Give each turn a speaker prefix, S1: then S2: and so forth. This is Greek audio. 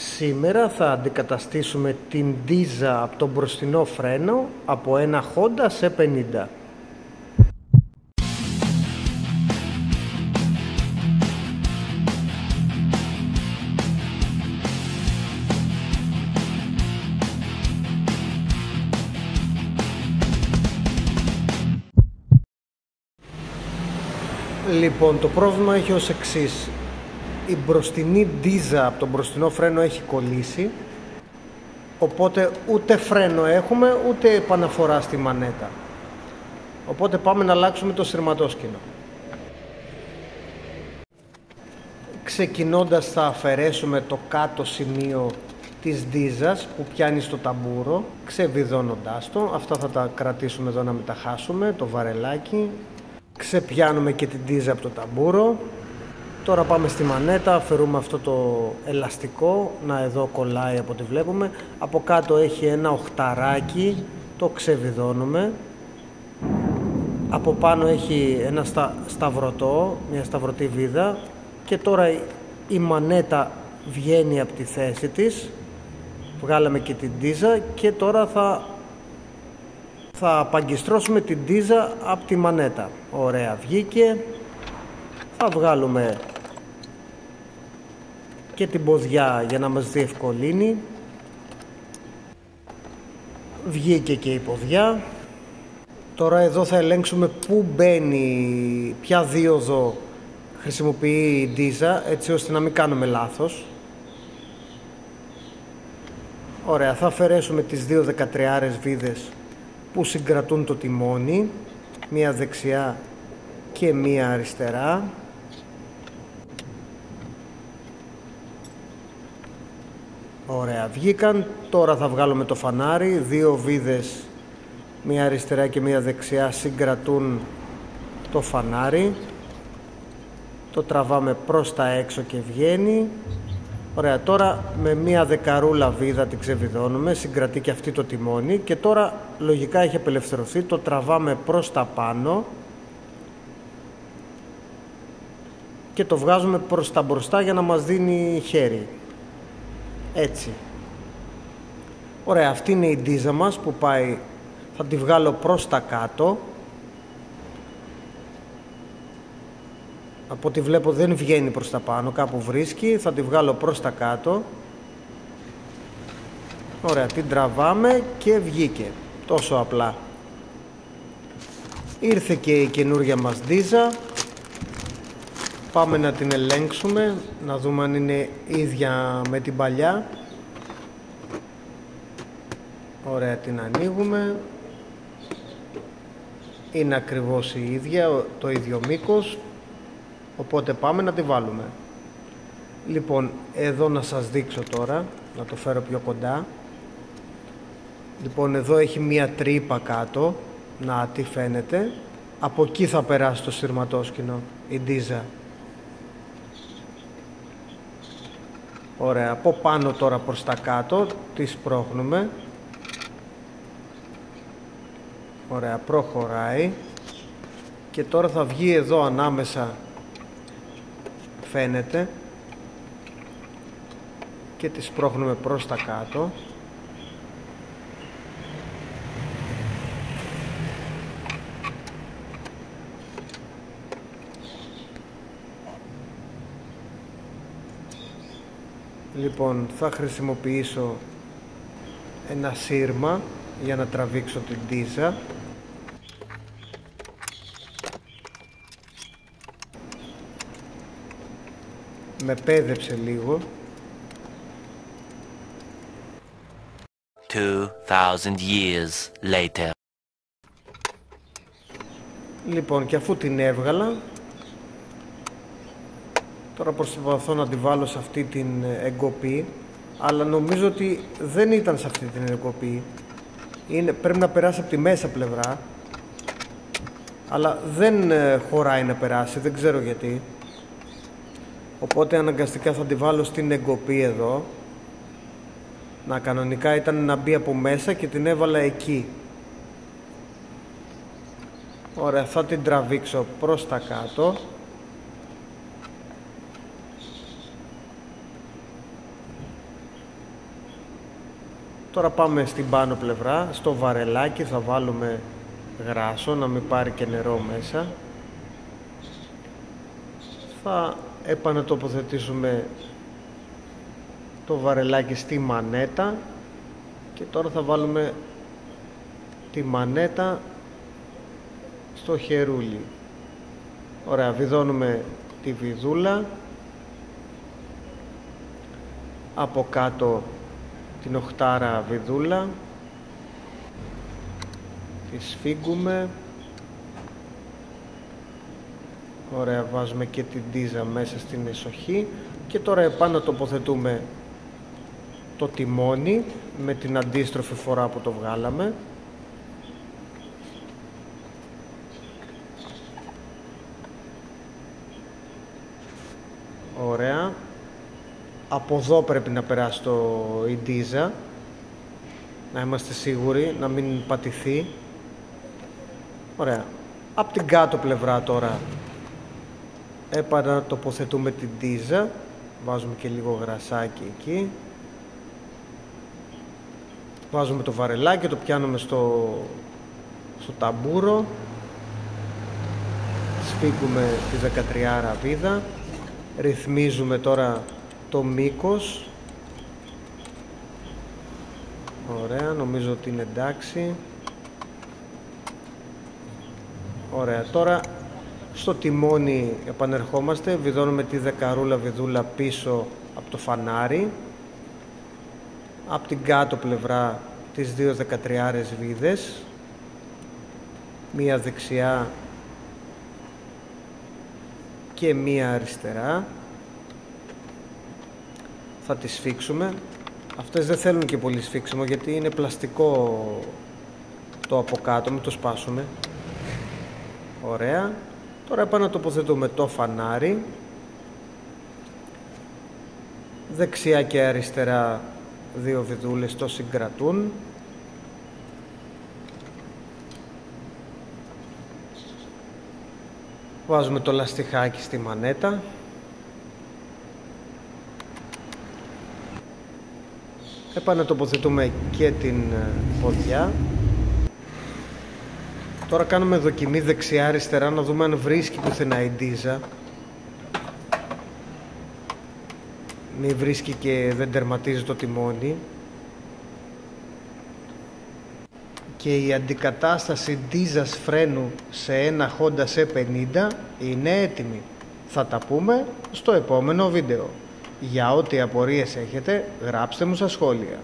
S1: Σήμερα θα αντικαταστήσουμε την ντίζα από το μπροστινό φρένο από ένα Honda σε 50. Λοιπόν, το πρόβλημα έχει ως εξής. Η μπροστινή ντίζα από το μπροστινό φρένο έχει κολλήσει, οπότε ούτε φρένο έχουμε ούτε επαναφορά στη μανέτα. Οπότε πάμε να αλλάξουμε το σειρματόσκηνο. Ξεκινώντας θα αφαιρέσουμε το κάτω σημείο της ντίζας που πιάνει στο ταμπούρο, ξεβιδώνοντάς το. Αυτά θα τα κρατήσουμε εδώ να μην τα χάσουμε, το βαρελάκι. Ξεπιάνουμε και την ντίζα από το ταμπούρο. Τώρα πάμε στη μανέτα, αφαιρούμε αυτό το ελαστικό, να εδώ κολλάει από ό,τι βλέπουμε. Από κάτω έχει ένα οχταράκι, το ξεβιδώνουμε. Από πάνω έχει ένα σταυρωτό, μια σταυρωτή βίδα. Και τώρα η μανέτα βγαίνει από τη θέση της. Βγάλαμε και την ντίζα και τώρα θα απαγκιστρώσουμε την ντίζα από τη μανέτα. Ωραία, βγήκε. Θα βγάλουμε και την ποδιά για να μας διευκολύνει. Βγήκε και η ποδιά. Τώρα εδώ θα ελέγξουμε πού μπαίνει, ποια δίωδο χρησιμοποιεί η ντίζα, έτσι ώστε να μην κάνουμε λάθος. Ωραία, θα αφαιρέσουμε τις δύο 13 βίδες που συγκρατούν το τιμόνι, μία δεξιά και μία αριστερά. Ωραία, βγήκαν. Τώρα θα βγάλουμε το φανάρι. Δύο βίδες, μία αριστερά και μία δεξιά, συγκρατούν το φανάρι. Το τραβάμε προς τα έξω και βγαίνει. Ωραία, τώρα με μία δεκαρούλα βίδα την ξεβιδώνουμε, συγκρατεί και αυτή το τιμόνι. Και τώρα λογικά έχει απελευθερωθεί, το τραβάμε προς τα πάνω και το βγάζουμε προς τα μπροστά για να μας δίνει χέρι. Έτσι. Ωραία, αυτή είναι η ντίζα μας που πάει. Θα τη βγάλω προς τα κάτω. Από ό,τι βλέπω δεν βγαίνει προς τα πάνω, κάπου βρίσκει. Θα τη βγάλω προς τα κάτω. Ωραία, την τραβάμε και βγήκε. Τόσο απλά. Ήρθε και η καινούργια μας ντίζα. Πάμε να την ελέγξουμε, να δούμε αν είναι ίδια με την παλιά. Ωραία, την ανοίγουμε. Είναι ακριβώς η ίδια, το ίδιο μήκος. Οπότε πάμε να τη βάλουμε. Λοιπόν, εδώ να σας δείξω τώρα, να το φέρω πιο κοντά. Λοιπόν, εδώ έχει μία τρύπα κάτω, να τι φαίνεται. Από εκεί θα περάσει το σειρματόσκηνο, η ντίζα. Ωραία, από πάνω τώρα προς τα κάτω τη σπρώχνουμε. Ωραία, προχωράει. Και τώρα θα βγει εδώ ανάμεσα, φαίνεται. Και τη σπρώχνουμε προς τα κάτω. Λοιπόν, θα χρησιμοποιήσω ένα σύρμα για να τραβήξω την ντίζα. Με πέδεψε λίγο.
S2: 2000 years later.
S1: Λοιπόν, και αφού την έβγαλα, τώρα προσπαθώ να τη βάλω σε αυτή την εγκοπή, αλλά νομίζω ότι δεν ήταν σε αυτή την εγκοπή. Πρέπει να περάσει από τη μέσα πλευρά, αλλά δεν χωράει να περάσει, δεν ξέρω γιατί. Οπότε αναγκαστικά θα τη βάλω στην εγκοπή εδώ. Να, κανονικά ήταν να μπει από μέσα και την έβαλα εκεί. Ωραία, θα την τραβήξω προς τα κάτω. Τώρα πάμε στην πάνω πλευρά, στο βαρελάκι θα βάλουμε γράσο, να μην πάρει και νερό μέσα. Θα επανατοποθετήσουμε το βαρελάκι στη μανέτα και τώρα θα βάλουμε τη μανέτα στο χερούλι. Ωραία, βιδώνουμε τη βιδούλα, από κάτω την οχτάρα βιδούλα, τη σφίγγουμε. Ωραία, βάζουμε και την ντίζα μέσα στην εσοχή και τώρα επάνω τοποθετούμε το τιμόνι με την αντίστροφη φορά που το βγάλαμε. Ωραία. Από εδώ πρέπει να περάσει η ντίζα, να είμαστε σίγουροι να μην πατηθεί. Ωραία. Από την κάτω πλευρά τώρα επανατοποθετούμε την ντίζα, βάζουμε και λίγο γρασάκι εκεί, βάζουμε το βαρελάκι, το πιάνουμε στο ταμπούρο, σφίγγουμε τη 13 βίδα, ρυθμίζουμε τώρα το μήκος. Ωραία, νομίζω ότι είναι εντάξει. Ωραία, τώρα στο τιμόνι επανερχόμαστε, βιδώνουμε τη 10 βιδούλα πίσω από το φανάρι, από την κάτω πλευρά τις 2 13 βίδες, μία δεξιά και μία αριστερά. Θα τις σφίξουμε. Αυτές δεν θέλουν και πολύ σφίξιμο γιατί είναι πλαστικό το από κάτω, μην το σπάσουμε. Ωραία. Τώρα επανατοποθετούμε το φανάρι, δεξιά και αριστερά 2 βιδούλες το συγκρατούν. Βάζουμε το λαστιχάκι στη μανέτα. Επανατοποθετούμε και την ποδιά. Τώρα κάνουμε δοκιμή δεξιά-αριστερά να δούμε αν βρίσκει πουθενά η ντίζα. Μην βρίσκει και δεν τερματίζει το τιμόνι. Και η αντικατάσταση ντίζας φρένου σε ένα Honda C50 είναι έτοιμη. Θα τα πούμε στο επόμενο βίντεο. Για ό,τι απορίες έχετε, γράψτε μου στα σχόλια.